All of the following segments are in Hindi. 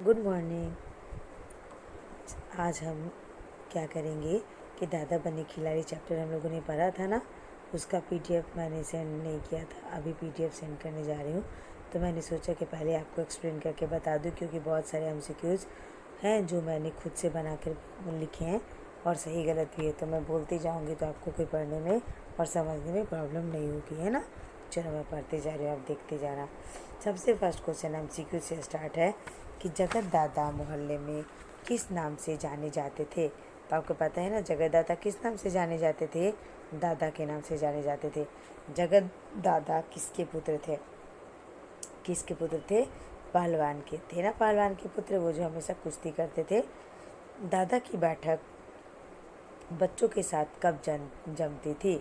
Good morning. आज हम क्या करेंगे कि दादा बने खिलाड़ी चैप्टर हम लोगों ने पढ़ा था ना, उसका पीडीएफ मैंने सेंड नहीं किया था, अभी पीडीएफ सेंड करने जा रही हूँ। तो मैंने सोचा कि पहले आपको एक्सप्लेन करके बता दूँ, क्योंकि बहुत सारे एमसीक्यूज़ हैं जो मैंने खुद से बना कर लिखे हैं और सही गलत भी है, तो मैं बोलती जाऊँगी तो आपको कोई पढ़ने में और समझने में प्रॉब्लम नहीं होगी, है ना। चलो मैं पढ़ते जा रही हूँ, आप देखते जाना। सबसे फर्स्ट क्वेश्चन एमसीक्यू से स्टार्ट है कि जगत दादा मोहल्ले में किस नाम से जाने जाते थे। तो आपको पता है ना, जगत दादा किस नाम से जाने जाते थे? दादा के नाम से जाने जाते थे। जगत दादा किसके पुत्र थे? किसके पुत्र थे? पहलवान के थे ना, पहलवान के पुत्र, वो जो हमेशा कुश्ती करते थे। दादा की बैठक बच्चों के साथ कब जमती थी?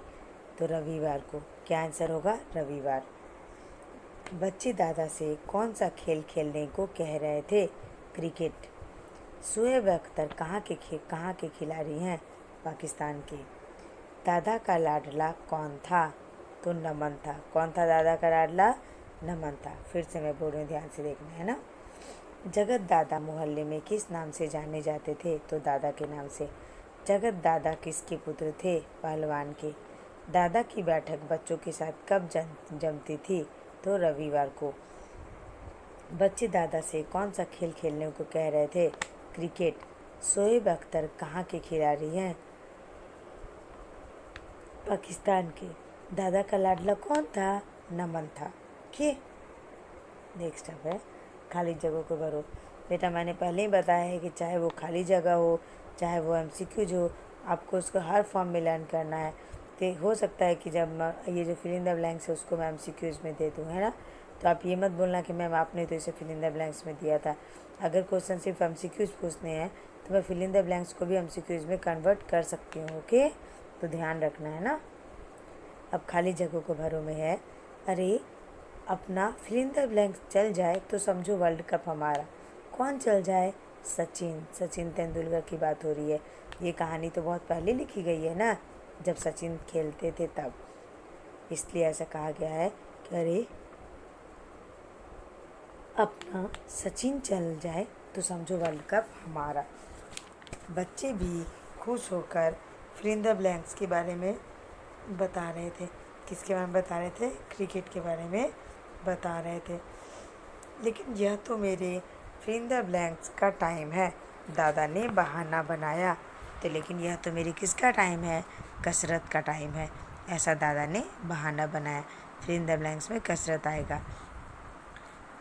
तो रविवार को। क्या आंसर होगा? रविवार। बच्चे दादा से कौन सा खेल खेलने को कह रहे थे? क्रिकेट। शोएब अख्तर कहाँ के खिलाड़ी हैं? पाकिस्तान के। दादा का लाडला कौन था? तो नमन था। कौन था दादा का लाडला? नमन था। फिर से मैं बोल रही हूँ, ध्यान से देखना है ना। जगत दादा मोहल्ले में किस नाम से जाने जाते थे? तो दादा के नाम से। जगत दादा किसके पुत्र थे? पहलवान के। दादा की बैठक बच्चों के साथ कब जमती थी? तो रविवार को। बच्चे दादा से कौन सा खेल खेलने को कह रहे थे? क्रिकेट। शोएब अख्तर कहाँ के खिलाड़ी हैं? पाकिस्तान के। दादा का लाडला कौन था? नमन था। ओके, नेक्स्ट अब है खाली जगहों को भरो। बेटा मैंने पहले ही बताया है कि चाहे वो खाली जगह हो, चाहे वो एमसीक्यूज हो, आपको उसको हर फॉर्म में लर्न करना है। तो हो सकता है कि जब ये जो फिल इन द ब्लैंक्स है उसको मैं एमसीक्यूज में दे दूँ, है ना। तो आप ये मत बोलना कि मैम आपने तो इसे फिल इन द ब्लैंक्स में दिया था। अगर क्वेश्चन सिर्फ एमसीक्यूज पूछने हैं तो मैं फिल इन द ब्लैंक्स को भी एमसीक्यूज में कन्वर्ट कर सकती हूँ। ओके, तो ध्यान रखना है ना। अब खाली जगहों को भरो में है, अरे अपना फिल इन द ब्लैंक्स चल जाए तो समझो वर्ल्ड कप हमारा। कौन चल जाए? सचिन तेंदुलकर की बात हो रही है। ये कहानी तो बहुत पहले लिखी गई है ना, जब सचिन खेलते थे तब, इसलिए ऐसा कहा गया है कि अरे अपना सचिन चल जाए तो समझो वर्ल्ड कप हमारा। बच्चे भी खुश होकर फिल इन द ब्लैंक्स के बारे में बता रहे थे। किसके बारे में बता रहे थे? क्रिकेट के बारे में बता रहे थे। लेकिन यह तो मेरे फिल इन द ब्लैंक्स का टाइम है, दादा ने बहाना बनाया। तो लेकिन यह तो मेरी किसका टाइम है? कसरत का टाइम है, ऐसा दादा ने बहाना बनाया। फिल इन द ब्लैंक्स में कसरत आएगा।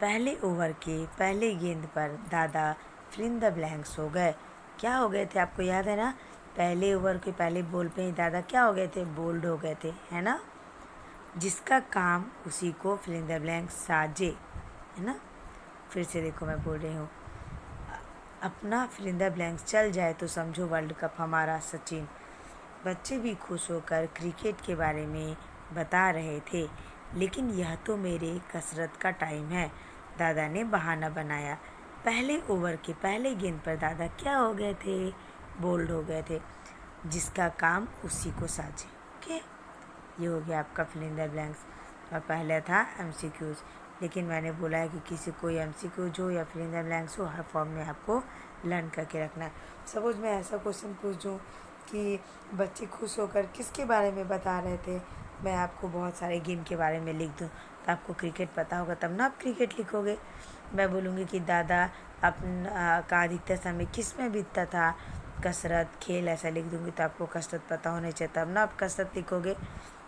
पहले ओवर के पहले गेंद पर दादा फिल इन द ब्लैंक्स हो गए। क्या हो गए थे? आपको याद है ना, पहले ओवर के पहले बॉल पे ही दादा क्या हो गए थे? बोल्ड हो गए थे, है ना। जिसका काम उसी को फिल इन द ब्लैंक्स साजे, है ना। फिर से देखो मैं बोल रही हूँ, अपना फिल इन द ब्लैंक्स चल जाए तो समझो वर्ल्ड कप हमारा, सचिन। बच्चे भी खुश होकर क्रिकेट के बारे में बता रहे थे। लेकिन यह तो मेरे कसरत का टाइम है, दादा ने बहाना बनाया। पहले ओवर के पहले गेंद पर दादा क्या हो गए थे? बोल्ड हो गए थे। जिसका काम उसी को साजे। ओके, ये हो गया आपका फिल इन द ब्लैंक्स। और पहले था एमसीक्यूज, लेकिन मैंने बोला है कि किसी कोई एमसीक्यूज हो या फिल इन द ब्लैंक्स हो, हर फॉर्म में आपको लर्न करके रखना है। सपोज मैं ऐसा क्वेश्चन पूछ दूँ कि बच्चे खुश होकर किसके बारे में बता रहे थे, मैं आपको बहुत सारे गेम के बारे में लिख दूँ तो आपको क्रिकेट पता होगा तब ना आप क्रिकेट लिखोगे। मैं बोलूँगी कि दादा अपना का अधिकतर समय किस में बीतता था? कसरत, खेल, ऐसा लिख दूँगी तो आपको कसरत पता होने चाहिए तब ना आप कसरत लिखोगे,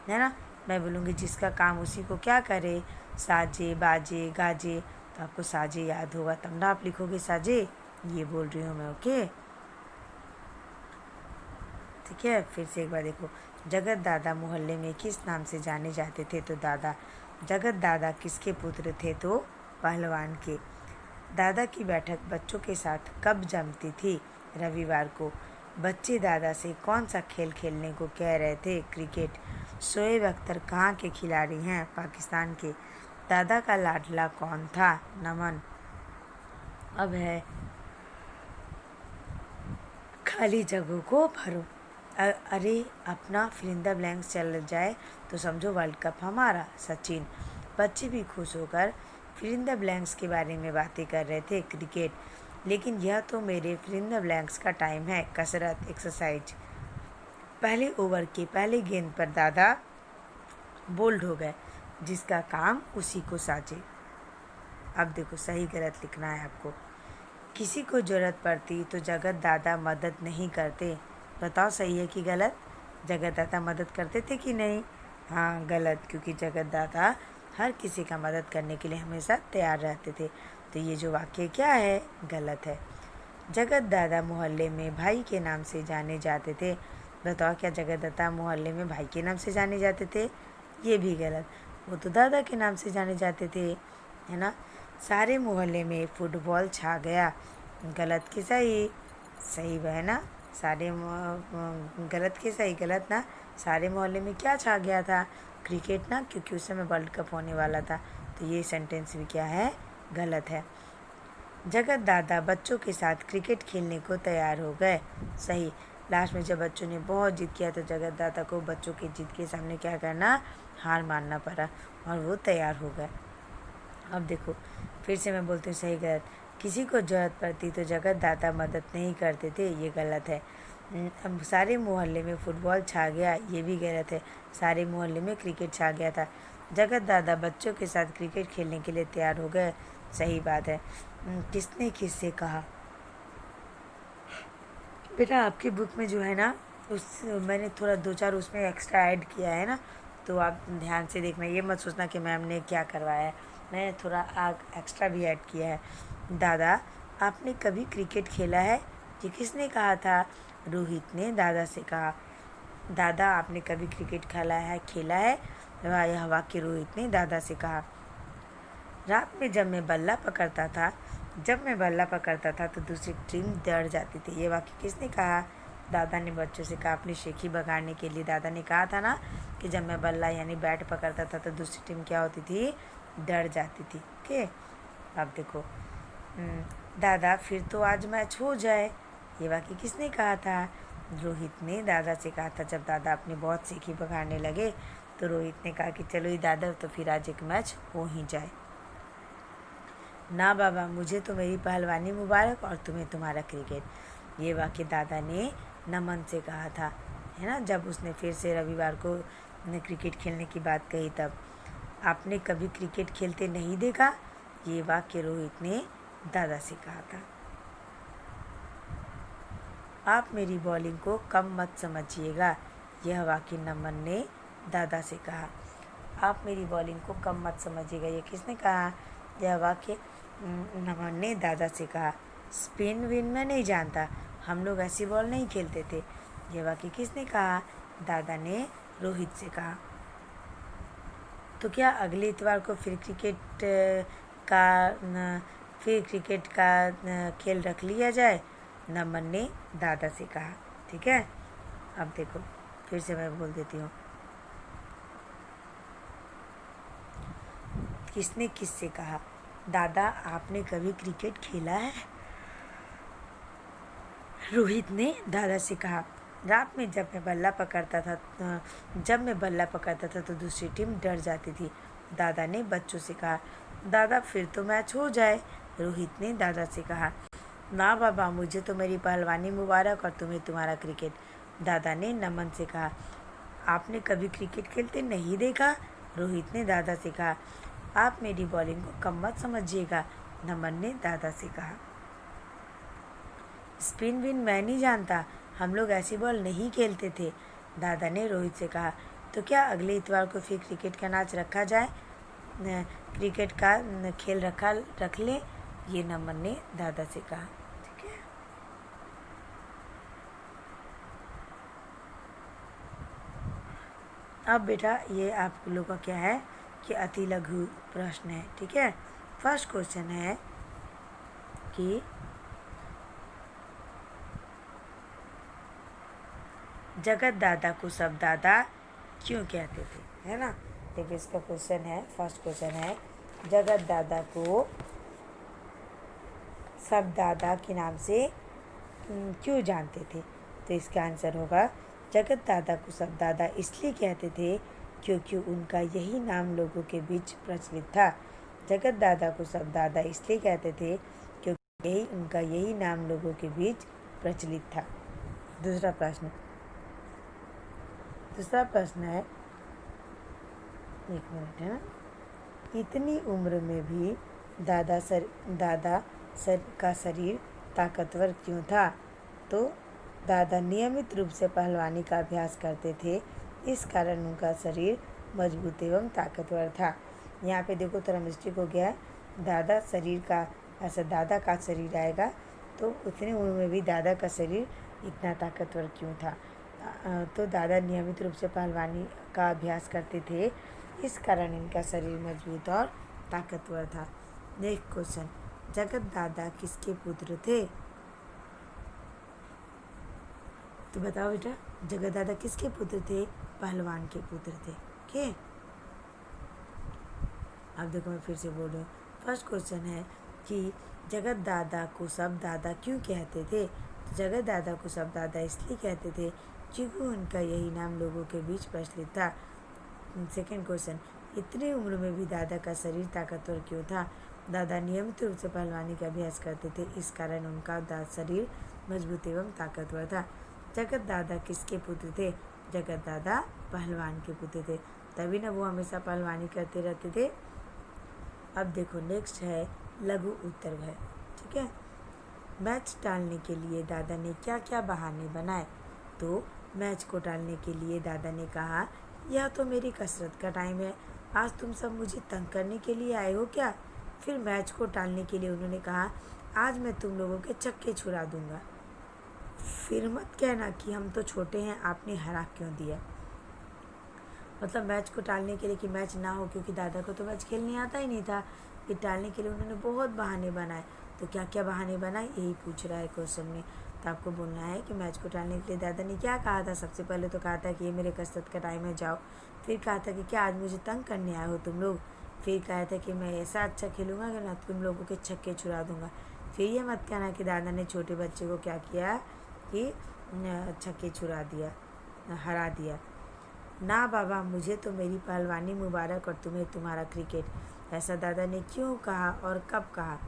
है ना। मैं बोलूँगी जिसका काम उसी को क्या करे? साजे, बाजे, गाजे, तो आपको साजे याद होगा तब ना आप लिखोगे साजे। ये बोल रही हूँ मैं। ओके, ठीक है। फिर से एक बार देखो, जगत दादा मोहल्ले में किस नाम से जाने जाते थे? तो दादा। जगत दादा किसके पुत्र थे? तो पहलवान के। दादा की बैठक बच्चों के साथ कब जमती थी? रविवार को। बच्चे दादा से कौन सा खेल खेलने को कह रहे थे? क्रिकेट। शोएब अख्तर कहाँ के खिलाड़ी हैं? पाकिस्तान के। दादा का लाडला कौन था? नमन। अब है खाली जगहों को भरो। अरे अपना फिल इन द ब्लैंक्स चल जाए तो समझो वर्ल्ड कप हमारा, सचिन। बच्चे भी खुश होकर फिल इन द ब्लैंक्स के बारे में बातें कर रहे थे। क्रिकेट। लेकिन यह तो मेरे फिल इन द ब्लैंक्स का टाइम है, कसरत, एक्सरसाइज। पहले ओवर के पहले गेंद पर दादा बोल्ड हो गए, जिसका काम उसी को साझे। अब देखो सही गलत लिखना है आपको। किसी को ज़रूरत पड़ती तो जगत दादा मदद नहीं करते। बताओ सही है कि गलत? जगत दादा मदद करते थे कि नहीं? हाँ गलत, क्योंकि जगत दादा हर किसी का मदद करने के लिए हमेशा तैयार रहते थे। तो ये जो वाक्य क्या है? गलत है। जगत दादा मोहल्ले में भाई के नाम से जाने जाते थे। बताओ क्या जगत दादा मोहल्ले में भाई के नाम से जाने जाते थे? ये भी गलत, वो तो दादा के नाम से जाने जाते थे, है ना। सारे मोहल्ले में फुटबॉल छा गया। गलत की सही? सही है ना। गलत की सही? गलत ना। सारे मोहल्ले में क्या छा गया था? क्रिकेट ना, क्योंकि उस समय वर्ल्ड कप होने वाला था। तो ये सेंटेंस भी क्या है? गलत है। जगत दादा बच्चों के साथ क्रिकेट खेलने को तैयार हो गए। सही। लास्ट में जब बच्चों ने बहुत जिद किया तो जगत दादा को बच्चों की जिद के सामने क्या करना? हार मानना पड़ा और वो तैयार हो गए। अब देखो फिर से मैं बोलती हूँ सही गलत। किसी को ज़रूरत पड़ती तो जगत दादा मदद नहीं करते थे, ये गलत है। अब सारे मोहल्ले में फुटबॉल छा गया, ये भी गलत है। सारे मोहल्ले में क्रिकेट छा गया था। जगत दादा बच्चों के साथ क्रिकेट खेलने के लिए तैयार हो गए, सही बात है। किसने किससे कहा? बेटा आपकी बुक में जो है ना, उस मैंने थोड़ा 2-4 उसमें एक्स्ट्रा ऐड किया है ना, तो आप ध्यान से देखना। ये मत सोचना कि मैम ने क्या करवाया है, मैंने थोड़ा एक्स्ट्रा भी ऐड किया है। दादा आपने कभी क्रिकेट खेला है? ये किसने कहा था? रोहित ने दादा से कहा। दादा आपने कभी क्रिकेट खेला है? यह वाक्य रोहित ने दादा से कहा। रात में जब मैं बल्ला पकड़ता था तो दूसरी टीम डर जाती थी। ये वाक्य किसने कहा? दादा ने बच्चों से कहा। अपनी शेखी भगाड़ने के लिए दादा ने कहा था ना कि जब मैं बल्ला यानी बैट पकड़ता था तो दूसरी टीम क्या होती थी? डर जाती थी। ओके, अब देखो दादा फिर तो आज मैच हो जाए, ये वाक्य किसने कहा था? रोहित ने दादा से कहा था। जब दादा अपनी बहुत शेखी भगाड़ने लगे तो रोहित ने कहा कि चलो ये दादा, तो फिर आज एक मैच हो ही जाए। ना बाबा, मुझे तो मेरी पहलवानी मुबारक और तुम्हें तुम्हारा क्रिकेट। ये वाक्य दादा ने नमन से कहा था, है ना, जब उसने फिर से रविवार को क्रिकेट खेलने की बात कही तब। आपने कभी क्रिकेट खेलते नहीं देखा? ये वाक्य रोहित ने दादा से कहा था। आप मेरी बॉलिंग को कम मत समझिएगा, यह वाक्य नमन ने दादा से कहा। आप मेरी बॉलिंग को कम मत समझिएगा, ये किसने कहा? यह वाक्य नमन ने दादा से कहा। स्पिन विन मैं नहीं जानता, हम लोग ऐसी बॉल नहीं खेलते थे, यह वाक्य किसने कहा? दादा ने रोहित से कहा। तो क्या अगले इतवार को फिर क्रिकेट का खेल रख लिया जाए? नमन ने दादा से कहा। ठीक है, अब देखो फिर से मैं बोल देती हूँ। किसने किससे कहा? दादा आपने कभी क्रिकेट खेला है? रोहित ने दादा से कहा। रात में जब मैं बल्ला पकड़ता था तो दूसरी टीम डर जाती थी, दादा ने बच्चों से कहा। दादा फिर तो मैच हो जाए, रोहित ने दादा से कहा। ना बाबा, मुझे तो मेरी पहलवानी मुबारक और तुम्हें तुम्हारा क्रिकेट, दादा ने नमन से कहा। आपने कभी क्रिकेट खेलते नहीं देखा? रोहित ने दादा से कहा। आप मेरी बॉलिंग को कम मत समझिएगा, नमन ने दादा से कहा। स्पिन विन मैं नहीं जानता, हम लोग ऐसी बॉल नहीं खेलते थे, दादा ने रोहित से कहा। तो क्या अगले इतवार को फिर क्रिकेट का मैच रखा जाए, क्रिकेट का खेल रख ले, ये नमन ने दादा से कहा। ठीक है, अब बेटा ये आप लोगों का क्या है कि अति लघु प्रश्न है। ठीक है, फर्स्ट क्वेश्चन है कि जगत दादा को सब दादा क्यों कहते थे, है ना। देखिए इसका क्वेश्चन है, फर्स्ट क्वेश्चन है जगत दादा को सब दादा के नाम से क्यों जानते थे? तो इसका आंसर होगा जगत दादा को सब दादा इसलिए कहते थे क्योंकि उनका यही नाम लोगों के बीच प्रचलित था। जगत दादा को सब दादा इसलिए कहते थे क्योंकि यही नाम लोगों के बीच प्रचलित था। दूसरा प्रश्न है, एक मिनट है ना, इतनी उम्र में भी दादा का शरीर ताकतवर क्यों था? तो दादा नियमित रूप से पहलवानी का अभ्यास करते थे, इस कारण उनका शरीर मजबूत एवं ताकतवर था। यहाँ पे देखो थोड़ा मिस्टेक हो गया है, दादा का शरीर आएगा तो उतनी उम्र में भी दादा का शरीर इतना ताकतवर क्यों था? तो दादा नियमित रूप से पहलवानी का अभ्यास करते थे, इस कारण इनका शरीर मजबूत और ताकतवर था। नेक्स्ट क्वेश्चन, जगत दादा किसके पुत्र थे? तो बताओ बेटा, जगत दादा किसके पुत्र थे? पहलवान के पुत्र थे। ओके, अब देखो मैं फिर से बोल रही हूँ। फर्स्ट क्वेश्चन है कि जगत दादा को सब दादा क्यों कहते थे? तो जगत दादा को सब दादा इसलिए कहते थे क्योंकि उनका यही नाम लोगों के बीच प्रचलित था। सेकेंड क्वेश्चन, इतनी उम्र में भी दादा का शरीर ताकतवर क्यों था? दादा नियमित रूप से पहलवानी का अभ्यास करते थे, इस कारण उनका शरीर मजबूत एवं ताकतवर था। जगत दादा किसके पुत्र थे? जगत दादा पहलवान के पुत्र थे, तभी ना वो हमेशा पहलवानी करते रहते थे। अब देखो नेक्स्ट है लघु उत्तर है, ठीक है। मैच टालने के लिए दादा ने क्या क्या बहाने बनाए? तो मैच को टालने के लिए दादा ने कहा, यह तो मेरी कसरत का टाइम है, आज तुम सब मुझे तंग करने के लिए आए हो क्या? फिर मैच को टालने के लिए उन्होंने कहा, आज मैं तुम लोगों के छक्के छुड़ा दूंगा, फिर मत कहना कि हम तो छोटे हैं, आपने हरा क्यों दिया। मतलब मैच को टालने के लिए कि मैच ना हो, क्योंकि दादा को तो मैच खेलने आता ही नहीं था। फिर टालने के लिए उन्होंने बहुत बहाने बनाए। तो क्या क्या बहाने बनाए यही पूछ रहा है क्वेश्चन में। तो आपको बोलना है कि मैच को टालने के लिए दादा ने क्या कहा था। सबसे पहले तो कहा था कि ये मेरे कसरत का टाइम है, जाओ। फिर कहा था कि क्या आज मुझे तंग करने आए हो तुम लोग। फिर कहा था कि मैं ऐसा अच्छा खेलूँगा कि ना तुम लोगों के छक्के छुड़ा दूँगा। फिर ये मत कहना कि दादा ने छोटे बच्चे को क्या किया कि छक्के छुड़ा दिया, हरा दिया। ना बाबा, मुझे तो मेरी पहलवानी मुबारक और तुम्हें तुम्हारा क्रिकेट। ऐसा दादा ने क्यों कहा और कब कहा?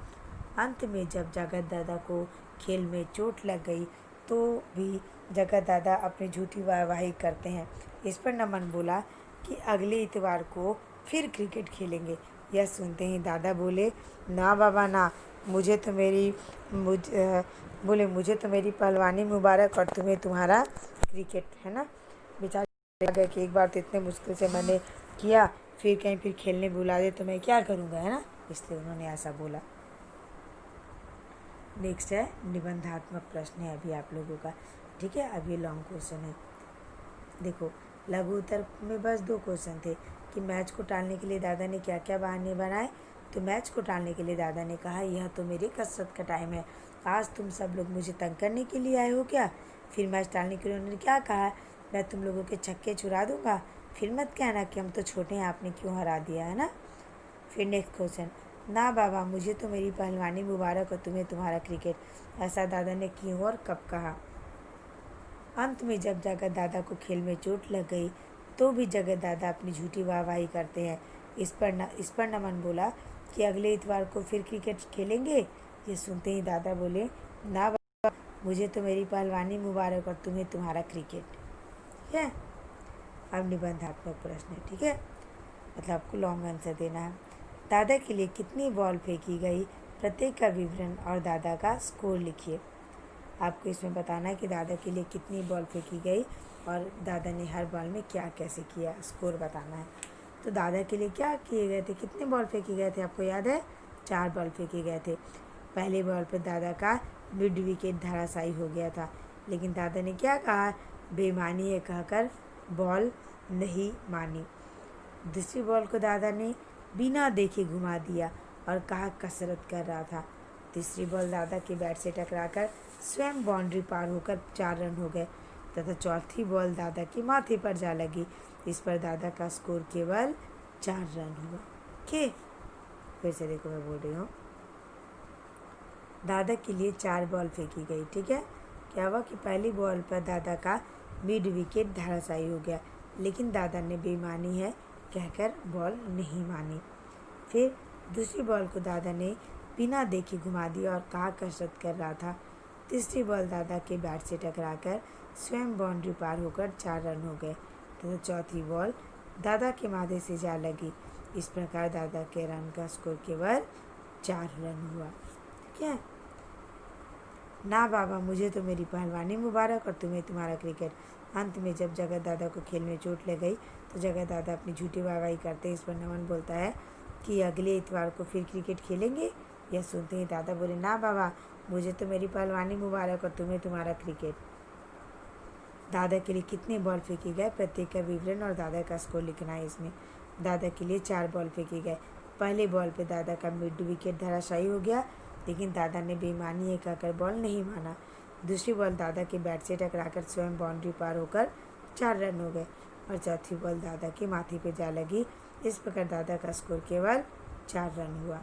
अंत में जब जगत दादा को खेल में चोट लग गई तो भी जगत दादा अपनी झूठी वाहवाही करते हैं। इस पर नमन बोला कि अगले इतवार को फिर क्रिकेट खेलेंगे। यह सुनते ही दादा बोले, ना बाबा ना, मुझे तो मेरी पहलवानी मुबारक और तुम्हें तुम्हारा क्रिकेट, है ना। बेचारे गए कि एक बार तो इतने मुश्किल से मैंने किया, फिर कहीं फिर खेलने बुला दे तो मैं क्या करूँगा, है ना। इसलिए उन्होंने ऐसा बोला। नेक्स्ट है निबंधात्मक प्रश्न है अभी आप लोगों का, ठीक है। अब ये लॉन्ग क्वेश्चन है। देखो लघु उत्तर में बस 2 क्वेश्चन थे कि मैच को टालने के लिए दादा ने क्या क्या बहाने बनाए। तो मैच को टालने के लिए दादा ने कहा, यह तो मेरी कसरत का टाइम है, आज तुम सब लोग मुझे तंग करने के लिए आए हो क्या। फिर मैच टालने के लिए उन्होंने क्या कहा, मैं तुम लोगों के छक्के छुड़ा दूंगा, फिर मत कहना कि हम तो छोटे हैं, आपने क्यों हरा दिया, है ना। फिर नेक्स्ट क्वेश्चन, ना बाबा, मुझे तो मेरी पहलवानी मुबारक और तुम्हें तुम्हारा क्रिकेट। ऐसा दादा ने क्यों और कब कहा? अंत में जब जगत दादा को खेल में चोट लग गई तो भी जगत दादा अपनी झूठी वाहवाही करते हैं। इस पर नमन बोला कि अगले इतवार को फिर क्रिकेट खेलेंगे। ये सुनते ही दादा बोले, ना बाबा, मुझे तो मेरी पहलवानी मुबारक और तुम्हें तुम्हारा क्रिकेट। ठीक है। अब निबंधात्मक प्रश्न है, ठीक है, मतलब आपको लॉन्ग आंसर देना है। दादा के लिए कितनी बॉल फेंकी गई, प्रत्येक का विवरण और दादा का स्कोर लिखिए। आपको इसमें बताना है कि दादा के लिए कितनी बॉल फेंकी गई और दादा ने हर बॉल में क्या कैसे किया, स्कोर बताना है। तो दादा के लिए क्या किए गए थे, कितने बॉल फेंके गए थे, आपको याद है? 4 बॉल फेंके गए थे। पहले बॉल पर दादा का मिड विकेट धराशायी हो गया था, लेकिन दादा ने क्या कहा, बेईमानी है कहकर बॉल नहीं मानी। दूसरी बॉल को दादा ने बिना देखे घुमा दिया और कहा कसरत कर रहा था। तीसरी बॉल दादा के बैट से टकराकर स्वयं बाउंड्री पार होकर 4 रन हो गए तथा चौथी बॉल दादा के माथे पर जा लगी। इस पर दादा का स्कोर केवल 4 रन हुआ। ओके, फिर से देखो मैं बोल रही हूँ। दादा के लिए 4 बॉल फेंकी गई, ठीक है। क्या हुआ कि पहली बॉल पर दादा का मिड विकेट धराशायी हो गया, लेकिन दादा ने बेईमानी है कहकर बॉल नहीं मानी। फिर दूसरी बॉल को दादा ने बिना देखे घुमा दिया और कहा कसरत कर रहा था। तीसरी बॉल दादा के बैट से टकराकर स्वयं बाउंड्री पार होकर 4 रन हो गए तथा चौथी बॉल दादा के माथे से जा लगी। इस प्रकार दादा के रन का स्कोर केवल 4 रन हुआ। ठीक है ना बाबा, मुझे तो मेरी पहलवानी मुबारक और तुम्हें तुम्हारा क्रिकेट। अंत में जब जगत दादा को खेल में चोट लग गई तो जगत दादा अपनी झूठी वाहवाही करते। इस पर नमन बोलता है कि अगले इतवार को फिर क्रिकेट खेलेंगे। यह सुनते ही दादा बोले, ना बाबा, मुझे तो मेरी पहलवानी मुबारक और तुम्हें तुम्हारा क्रिकेट। दादा के लिए कितने बॉल फेंके गए, प्रत्येक का विवरण और दादा का स्कोर लिखना है इसमें। दादा के लिए 4 बॉल फेंके गए। पहले बॉल पे दादा का मिड विकेट धराशायी हो गया, लेकिन दादा ने बेईमानी कहकर बॉल नहीं माना। दूसरी बॉल दादा के बैट से टकराकर स्वयं बाउंड्री पार होकर 4 रन हो गए और चौथी बॉल दादा के माथे पे जा लगी। इस प्रकार दादा का स्कोर केवल 4 रन हुआ।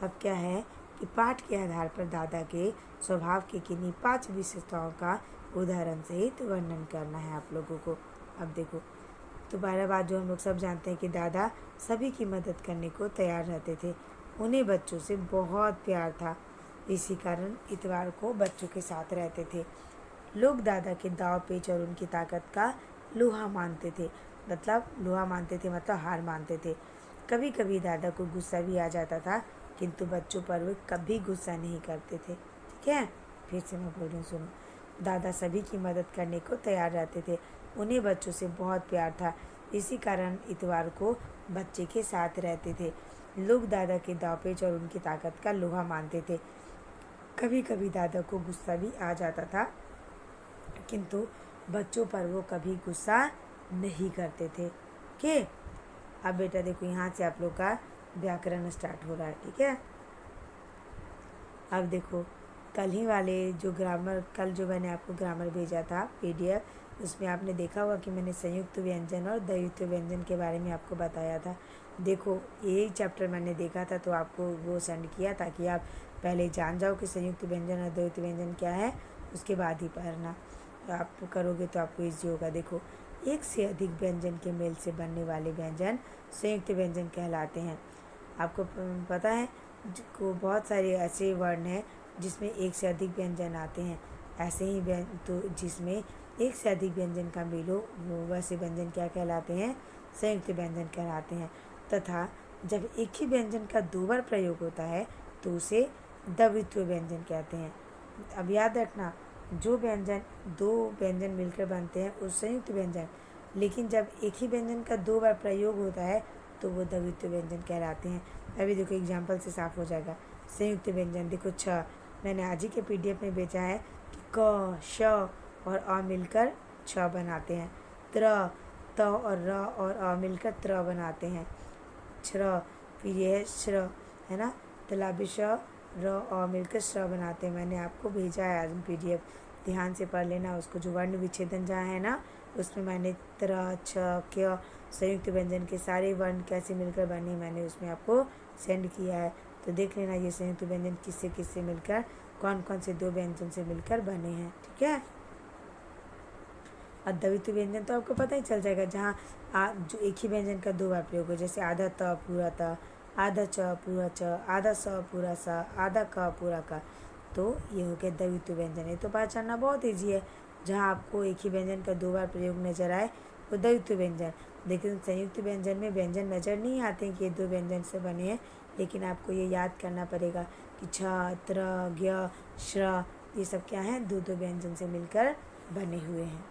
अब क्या है कि पाठ के आधार पर दादा के स्वभाव के किन्हीं 5 विशेषताओं का उदाहरण सहित वर्णन करना है आप लोगों को। अब देखो, तो पहला बात जो हम लोग सब जानते हैं कि दादा सभी की मदद करने को तैयार रहते थे। उन्हें बच्चों से बहुत प्यार था, इसी कारण इतवार को बच्चों के साथ रहते थे। लोग दादा के दाव पेच और उनकी ताकत का लोहा मानते थे, मतलब हार मानते थे। कभी कभी दादा को गुस्सा भी आ जाता था, किंतु बच्चों पर वे कभी गुस्सा नहीं करते थे। ठीक है, फिर से मैं बोल रही हूँ, सुनो। दादा सभी की मदद करने को तैयार रहते थे। उन्हें बच्चों से बहुत प्यार था, इसी कारण इतवार को बच्चे के साथ रहते थे। लोग दादा के दावपेच और उनकी ताकत का लोहा मानते थे। कभी कभी दादा को गुस्सा भी आ जाता था, किंतु बच्चों पर वो कभी गुस्सा नहीं करते थे। ओके, अब बेटा देखो, यहाँ से आप लोग का व्याकरण स्टार्ट हो रहा है। ठीक है, अब देखो, कल जो मैंने आपको ग्रामर भेजा था PDF, उसमें आपने देखा होगा कि मैंने संयुक्त व्यंजन और द्वैत व्यंजन के बारे में आपको बताया था। देखो, यही चैप्टर मैंने देखा था तो आपको वो सेंड किया ताकि आप पहले जान जाओ कि संयुक्त व्यंजन और द्वैत व्यंजन क्या है, उसके बाद ही पढ़ना। तो आप करोगे तो आपको ईजी होगा। देखो, एक से अधिक व्यंजन के मेल से बनने वाले व्यंजन संयुक्त व्यंजन कहलाते हैं। आपको पता है को बहुत सारे ऐसे वर्ण हैं जिसमें एक से अधिक व्यंजन आते हैं। ऐसे ही तो जिसमें एक से अधिक व्यंजन का मेल हो वैसे व्यंजन क्या कहलाते हैं, संयुक्त व्यंजन कहलाते हैं। तथा जब एक ही व्यंजन का 2 बार प्रयोग होता है तो उसे द्वित्व व्यंजन कहते हैं। अब याद रखना, जो व्यंजन 2 व्यंजन मिलकर बनते हैं उस संयुक्त व्यंजन, लेकिन जब एक ही व्यंजन का 2 बार प्रयोग होता है तो वो द्वित्व व्यंजन कहलाते हैं। अभी देखो, एग्जाम्पल से साफ हो जाएगा। संयुक्त व्यंजन देखो, छ मैंने आज ही के PDF में भेजा है कि क, श और अ मिलकर छ बनाते हैं। त्र, त और र और अ मिलकर त्र बनाते हैं। श्र, फिर ये है श्र, है ना, तलाबिश र अ मिलकर श्र बनाते हैं। मैंने आपको भेजा है आज PDF, ध्यान से पढ़ लेना उसको। जो वर्ण विच्छेदन जहाँ है ना, उसमें मैंने त्र, छ, क्य संयुक्त व्यंजन के सारे वर्ण कैसे मिलकर बने मैंने उसमें आपको सेंड किया है, तो देख लेना ये संयुक्त व्यंजन किससे किससे मिलकर, कौन कौन से 2 व्यंजन से मिलकर बने हैं। ठीक है, और द्वित्व व्यंजन तो आपको पता ही चल जाएगा, जहाँ जो एक ही व्यंजन का 2 बार प्रयोग हो, जैसे आधा त पूरा त, आधा च पूरा च, आधा स पूरा स, आधा क पूरा क, तो ये हो गया द्वित्व व्यंजन। ये तो पहचानना बहुत ईजी है, जहाँ आपको एक ही व्यंजन का 2 बार प्रयोग नजर आए वो द्वित्व व्यंजन। लेकिन संयुक्त व्यंजन में व्यंजन नज़र नहीं आते हैं कि ये 2 व्यंजन से बने हैं, लेकिन आपको ये याद करना पड़ेगा कि छ, त्र, ज्ञ, श्र ये सब क्या हैं, 2 व्यंजन से मिलकर बने हुए हैं।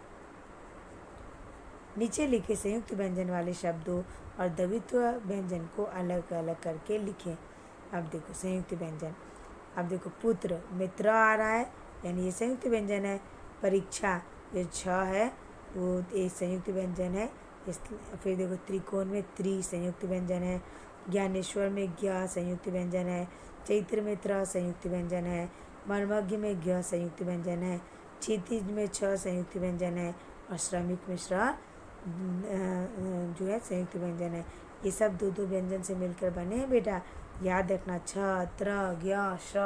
नीचे लिखे संयुक्त व्यंजन वाले शब्दों और द्वित्व व्यंजन को अलग अलग करके लिखें। अब देखो संयुक्त व्यंजन, अब देखो पुत्र में त्र आ रहा है, यानी ये संयुक्त व्यंजन है। परीक्षा ये छ है, वो एक संयुक्त व्यंजन है। फिर देखो त्रिकोण में त्रि संयुक्त व्यंजन है। ज्ञानेश्वर में ज्ञ संयुक्त व्यंजन है। चैत्र में त्र संयुक्त व्यंजन है। मर्मज्ञ में ज्ञ संयुक्त व्यंजन है। क्षितिज में छ संयुक्त व्यंजन है और श्रमिक में श्र जो है संयुक्त व्यंजन है। ये सब 2 व्यंजन से मिलकर बने हैं बेटा, याद रखना। छ, त्र, ज्ञ, श्र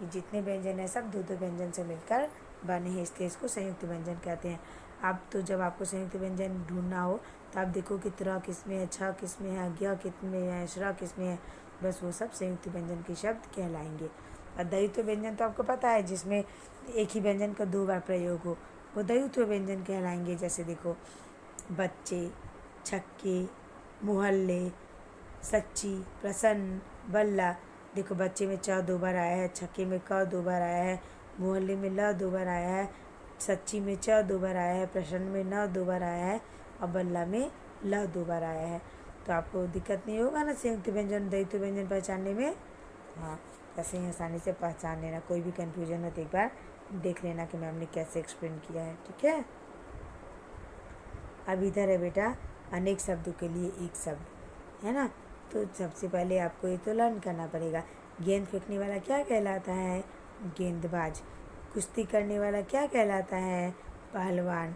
ये जितने व्यंजन है सब 2 व्यंजन से मिलकर बने हैं, इसलिए इसको संयुक्त व्यंजन कहते हैं। अब तो जब आपको संयुक्त व्यंजन ढूंढना हो तो आप देखो कि त्र किस में है, छ किस में है, ज्ञ किस में है, श्र किस में है, बस वो सब संयुक्त व्यंजन के शब्द कहलाएंगे। और द्वैत व्यंजन तो आपको पता है, जिसमें एक ही व्यंजन का 2 बार प्रयोग हो, वो द्वैत व्यंजन कहलाएंगे। जैसे देखो, बच्चे, छक्के, मोहल्ले, सच्ची, प्रसन्न, बल्ला। देखो, बच्चे में च 2 बार आया है, छक्के में क 2 बार आया है, मोहल्ले में ल 2 बार आया है, सच्ची में च 2 बार आया है, प्रसन्न में न 2 बार आया है, और बल्ला में ल 2 बार आया है। तो आपको दिक्कत नहीं होगा ना संयुक्त व्यंजन द्वैत व्यंजन पहचानने में। हाँ, ऐसे ही आसानी से पहचान लेना। कोई भी कन्फ्यूजन हो तो एक बार देख लेना कि मैम ने कैसे एक्सप्लेन किया है, ठीक है। अब इधर है बेटा, अनेक शब्दों के लिए एक शब्द, है ना। तो सबसे पहले आपको ये तो लर्न करना पड़ेगा। गेंद फेंकने वाला क्या कहलाता है? गेंदबाज। कुश्ती करने वाला क्या कहलाता है? पहलवान।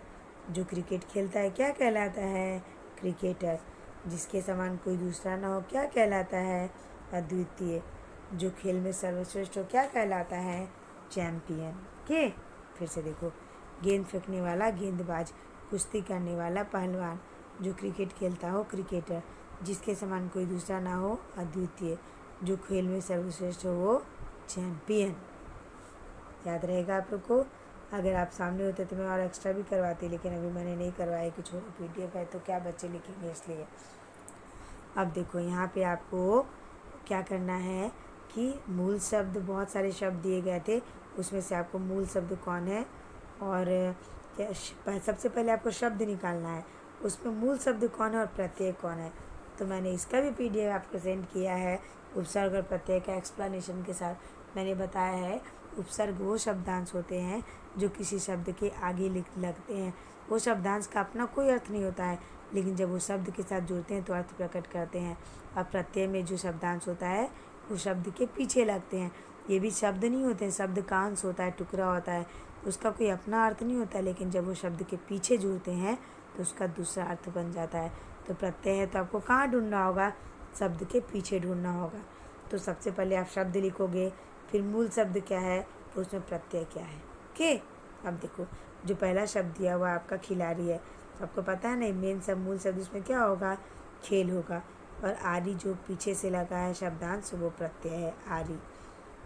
जो क्रिकेट खेलता है क्या कहलाता है? क्रिकेटर। जिसके समान कोई दूसरा ना हो क्या कहलाता है? अद्वितीय। जो खेल में सर्वश्रेष्ठ हो क्या कहलाता है? चैम्पियन। ओके, फिर से देखो, गेंद फेंकने वाला गेंदबाज, कुश्ती करने वाला पहलवान, जो क्रिकेट खेलता हो क्रिकेटर, जिसके समान कोई दूसरा ना हो अद्वितीय, जो खेल में सर्वश्रेष्ठ हो वो चैम्पियन। याद रहेगा आप लोग को। अगर आप सामने होते तो मैं और एक्स्ट्रा भी करवाती, लेकिन अभी मैंने नहीं करवाया कि छोटा PDF है तो क्या बच्चे लिखेंगे, इसलिए। अब देखो, यहाँ पे आपको क्या करना है कि मूल शब्द, बहुत सारे शब्द दिए गए थे, उसमें से आपको मूल शब्द कौन है और सबसे पहले आपको शब्द निकालना है, उसमें मूल शब्द कौन है और प्रत्यय कौन है। तो मैंने इसका भी PDF आपको सेंड किया है, उपसर्ग और प्रत्यय का एक्सप्लेनेशन के साथ। मैंने बताया है उपसर्ग वो शब्दांश होते हैं जो किसी शब्द के आगे लगते हैं। वो शब्दांश का अपना कोई अर्थ नहीं होता है, लेकिन जब वो शब्द के साथ जुड़ते हैं तो अर्थ प्रकट करते हैं। और प्रत्यय में जो शब्दांश होता है वो शब्द के पीछे लगते हैं। ये भी शब्द नहीं होते हैं, शब्द का अंश होता है, टुकड़ा होता है, उसका कोई अपना अर्थ नहीं होता, लेकिन जब वो शब्द के पीछे जुड़ते हैं तो उसका दूसरा अर्थ बन जाता है। तो प्रत्यय है तो आपको कहाँ ढूंढना होगा? शब्द के पीछे ढूंढना होगा। तो सबसे पहले आप शब्द लिखोगे, फिर मूल शब्द क्या है तो उसमें प्रत्यय क्या है। ओके, अब देखो, जो पहला शब्द दिया हुआ आपका खिलाड़ी है, तो आपको पता है नहीं, मेन सब मूल शब्द उसमें क्या होगा? खेल होगा। और आरी जो पीछे से लगा है शब्दांश, वो प्रत्यय है, आरी।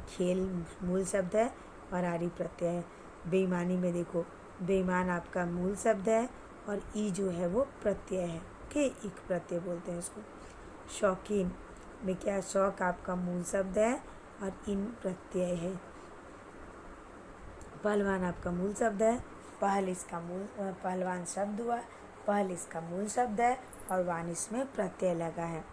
खेल मूल शब्द है और आरी प्रत्यय है। बेईमानी में देखो, बेईमान आपका मूल शब्द है और ई जो है वो प्रत्यय है। ओके, इक प्रत्यय बोलते हैं इसको। शौकीन में क्या? शौक आपका मूल शब्द है और इन प्रत्यय है। पहलवान आपका मूल शब्द है, पहल इसका मूल, पहलवान शब्द हुआ, पहल इसका मूल शब्द है और वान इसमें प्रत्यय लगा है।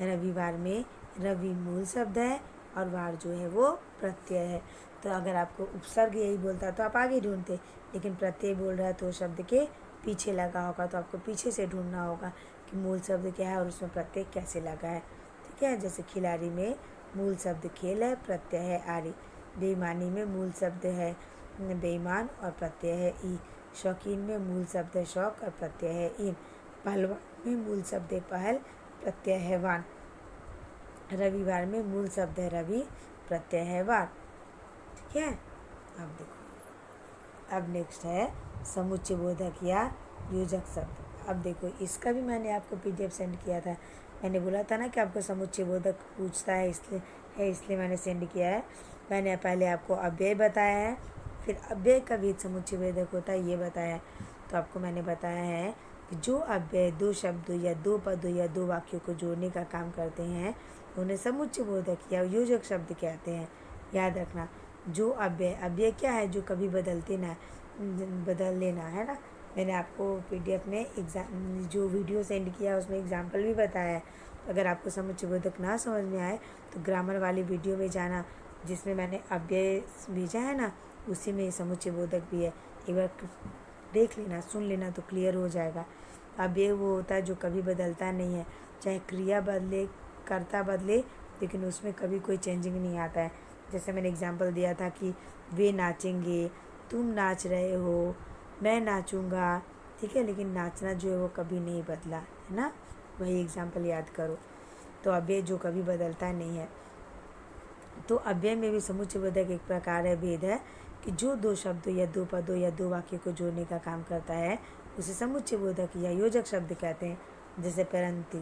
रविवार में रवि मूल शब्द है और वार जो है वो प्रत्यय है। तो अगर आपको उपसर्ग यही बोलता तो आप आगे ढूंढते, लेकिन प्रत्यय बोल रहा है तो शब्द के पीछे लगा होगा, तो आपको पीछे से ढूंढना होगा कि मूल शब्द क्या है और उसमें प्रत्यय कैसे लगा है। ठीक है, जैसे खिलाड़ी में मूल शब्द खेल है, प्रत्यय है आरी। बेईमानी में मूल शब्द है बेईमान और प्रत्यय है ई। शौकीन में मूल शब्द है शौक और प्रत्यय है इन। पहलवान में मूल शब्द है पहल, प्रत्यय है वान। रविवार में मूल शब्द है रवि, प्रत्यय है वार। ठीक है, अब देखो, अब नेक्स्ट है समुच्चय बोधक या योजक शब्द। अब देखो, इसका भी मैंने आपको PDF सेंड किया था। मैंने बोला था ना कि आपको समुच्चय बोधक पूछता है, इसलिए मैंने सेंड किया है। मैंने पहले आपको अव्यय बताया है, फिर अव्यय का भी समुच्चय बोधक होता है ये बताया है। तो आपको मैंने बताया है कि जो अव्यय 2 शब्दों या 2 पदों या 2 वाक्यों को जोड़ने का काम करते हैं उन्हें समुच्चय बोधक या योजक शब्द कहते हैं। याद रखना, जो अव्यय क्या है? जो कभी बदल लेना, है ना। मैंने आपको PDF में जो वीडियो सेंड किया है उसमें एग्जाम्पल भी बताया है। तो अगर आपको समुच्चय बोधक ना समझ में आए तो ग्रामर वाली वीडियो में जाना, जिसमें मैंने अव्यय भेजा है ना, उसी में समुच्चय बोधक भी है। एक बार देख लेना, सुन लेना तो क्लियर हो जाएगा। अव्यय वो होता है जो कभी बदलता नहीं है, चाहे क्रिया बदले, कर्ता बदले, लेकिन उसमें कभी कोई चेंजिंग नहीं आता है। जैसे मैंने एग्जांपल दिया था कि वे नाचेंगे, तुम नाच रहे हो, मैं नाचूंगा। ठीक है, लेकिन नाचना जो है वो कभी नहीं बदला, है ना। वही एग्जांपल याद करो। तो अव्यय जो कभी बदलता नहीं है। तो अव्यय में भी समुच्चय बोधक एक प्रकार है, भेद है कि जो 2 शब्दों या 2 पदों या 2 वाक्यों को जोड़ने का काम करता है उसे समुच्चय बोधक या योजक शब्द कहते हैं। जैसे परंतु,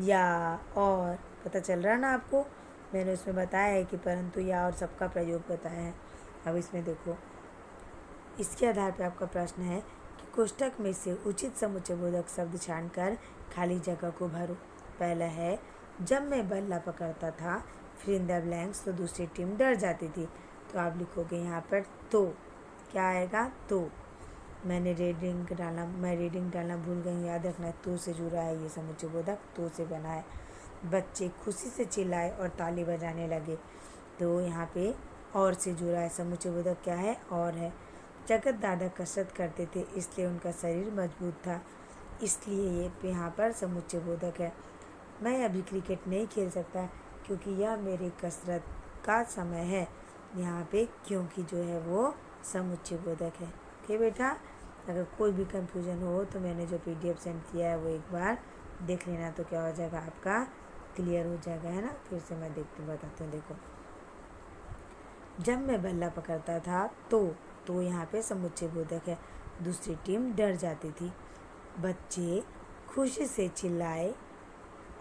या, और, पता चल रहा ना आपको। मैंने उसमें बताया है कि परंतु या और सबका प्रयोग बताया है। अब इसमें देखो, इसके आधार पर आपका प्रश्न है कि कोष्ठक में से उचित समुच्चयबोधक शब्द छानकर खाली जगह को भरो। पहला है, जब मैं बल्ला पकड़ता था फिर इन द ब्लैंक्स तो दूसरी टीम डर जाती थी। तो आप लिखोगे यहाँ पर तो, क्या आएगा तो। मैं रीडिंग डालना भूल गई, याद रखना है तो से जुड़ा है, ये समुच्चयबोधक तो से बना है। बच्चे खुशी से चिल्लाए और ताली बजाने लगे, तो यहाँ पे और से जुड़ा है, समुच्चयबोधक क्या है, और है। जगत दादा कसरत करते थे इसलिए उनका शरीर मजबूत था, इसलिए ये यहाँ पर समुच्चयबोधक है। मैं अभी क्रिकेट नहीं खेल सकता क्योंकि यह मेरी कसरत का समय है, यहाँ पे क्योंकि जो है वो समुच्चयबोधक है। ओके बेटा, अगर कोई भी कंफ्यूजन हो तो मैंने जो PDF सेंड किया है वो एक बार देख लेना, तो क्या हो जाएगा, आपका क्लियर हो जाएगा, है ना। फिर से मैं बताती हूँ। देखो, जब मैं बल्ला पकड़ता था तो यहाँ पे समुच्चयबोधक है, दूसरी टीम डर जाती थी। बच्चे खुशी से चिल्लाए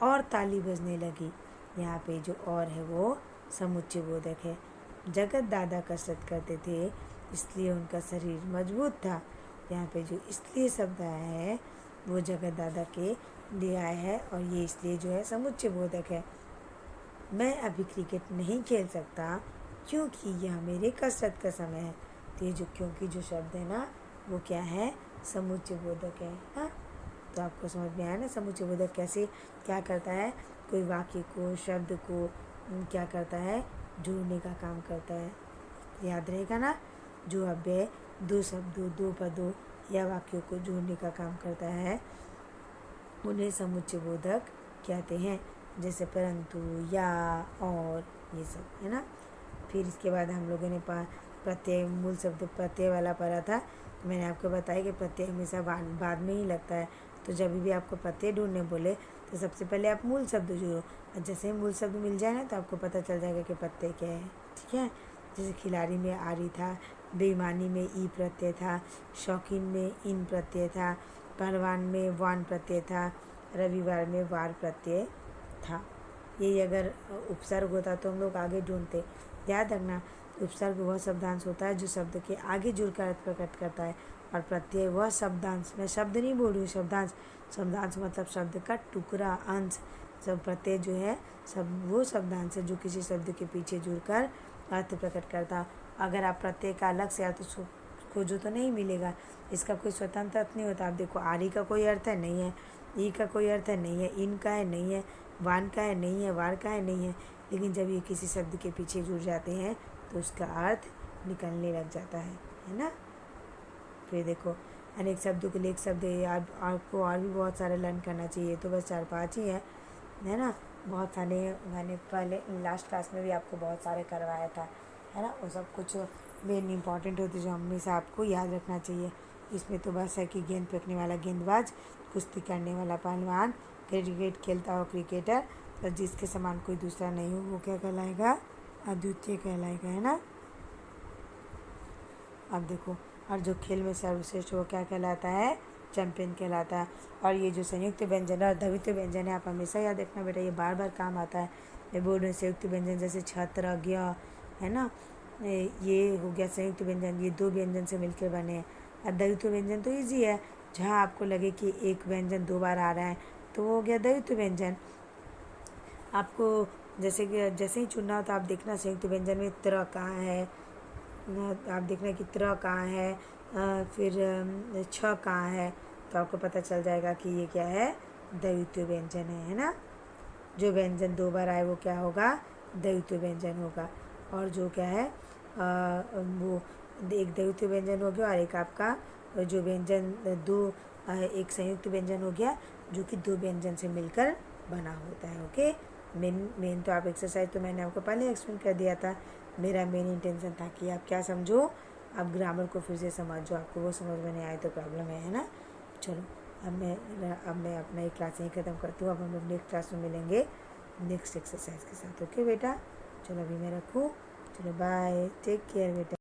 और ताली बजने लगी, यहाँ पे जो और है वो समुच्चयबोधक है। जगत दादा कसरत करते थे इसलिए उनका शरीर मजबूत था, यहाँ पे जो इसलिए शब्द आया है वो जगत दादा के लिए आया है, और ये इसलिए जो है समुच्चयबोधक है। मैं अभी क्रिकेट नहीं खेल सकता क्योंकि यह मेरे कसरत का समय है, तो ये जो क्योंकि जो शब्द है ना वो क्या है, समुच्चयबोधक है ना। तो आपको समझ में आया ना समुच्चयबोधक कैसे क्या करता है, कोई वाक्य को, शब्द को क्या करता है, जोड़ने का काम करता है। याद रहेगा ना, जो अव्यय दो शब्दों, दो पदों या वाक्यों को जोड़ने का काम करता है उन्हें समुच्चयबोधक कहते हैं, जैसे परंतु, या, और, ये सब, है ना। फिर इसके बाद हम लोगों ने प्रत्यय, मूल शब्द प्रत्यय वाला पढ़ा था। तो मैंने आपको बताया कि प्रत्यय हमेशा बाद में ही लगता है, तो जब भी आपको प्रत्यय ढूंढने बोले तो सबसे पहले आप मूल शब्द जोड़ो, और जैसे ही मूल शब्द मिल जाए ना तो आपको पता चल जाएगा कि प्रत्यय क्या है, ठीक है। जैसे खिलाड़ी में आरी था, बेईमानी में ई प्रत्यय था, शौकीन में इन प्रत्यय था, पहलवान में वान प्रत्यय था, रविवार में वार प्रत्यय था। यही अगर उपसर्ग होता तो हम लोग आगे ढूंढते। याद रखना, उपसर्ग वह शब्दांश होता है जो शब्द के आगे जुड़कर अर्थ प्रकट करता है, और प्रत्यय वह शब्दांश, मैं शब्द नहीं बोल रही हूँ, शब्दांश मतलब शब्द का टुकड़ा, अंश। सब प्रत्यय जो है सब वो शब्दांश है जो किसी शब्द के पीछे जुड़कर अर्थ प्रकट करता। अगर आप प्रत्यय का अलग से अर्थ खोजो तो नहीं मिलेगा, इसका कोई स्वतंत्र अर्थ नहीं होता। आप देखो, आरी का कोई अर्थ है, नहीं है, ई का कोई अर्थ है, नहीं है, इन का है, नहीं है, वान का है, नहीं है, वार का है, नहीं है। लेकिन जब ये किसी शब्द के पीछे जुड़ जाते हैं तो उसका अर्थ निकलने लग जाता है ना। फिर देखो, अनेक शब्दों के लिए एक शब्द है, आपको और भी बहुत सारे लर्न करना चाहिए, तो बस 4-5 ही है ना। बहुत सारे मैंने पहले लास्ट क्लास में भी आपको बहुत सारे करवाया था, है ना। वो सब कुछ मेन इंपॉर्टेंट होते जो हमेशा आपको याद रखना चाहिए। इसमें तो बस है कि गेंद फेंकने वाला गेंदबाज, कुश्ती करने वाला पहलवान, क्रिकेट खेलता हो क्रिकेटर, तो जिसके समान कोई दूसरा नहीं हो वो क्या कहलाएगा, अद्वितीय कहलाएगा, है ना। अब देखो, और जो खेल में सर्वश्रेष्ठ वो क्या कहलाता है, चैंपियन कहलाता है। और ये जो संयुक्त व्यंजन और द्वितीय व्यंजन है, आप हमेशा याद रखना बेटा, ये बार बार काम आता है। मैं बोल रही हूँ संयुक्त व्यंजन जैसे छत्र, ज्ञ, है ना, ये हो गया संयुक्त व्यंजन, ये 2 व्यंजन से मिलकर बने हैं। और द्वितीय व्यंजन तो ईजी है, जहाँ आपको लगे कि एक व्यंजन 2 बार आ रहा है तो वो हो गया द्वितीय व्यंजन। आपको जैसे ही चुनना हो तो आप देखना संयुक्त व्यंजन में त्र कहाँ है, आप देखना कि त्र कहाँ है, फिर छ कहाँ है, तो आपको पता चल जाएगा कि ये क्या है, द्वितीय व्यंजन है ना। जो व्यंजन 2 बार आए वो क्या होगा, द्वितीय व्यंजन होगा। और जो क्या है वो एक द्वितीय व्यंजन हो गया, और एक आपका जो व्यंजन एक संयुक्त व्यंजन हो गया जो कि 2 व्यंजन से मिलकर बना होता है। ओके, मेन तो आप एक्सरसाइज तो मैंने आपको पहले एक्सप्लेन कर दिया था। मेरा मेन इंटेंशन था कि आप क्या समझो, आप ग्रामर को फिर से समझो, आपको वो समझ में नहीं आए तो प्रॉब्लम है ना। चलो, अब मैं अपना एक क्लास यहीं ख़त्म करती हूँ। अब हम लोग नेक्स्ट क्लास में मिलेंगे नेक्स्ट एक्सरसाइज के साथ। ओके बेटा, चलो अभी मैं रखूँ, चलो बाय, टेक केयर बेटा।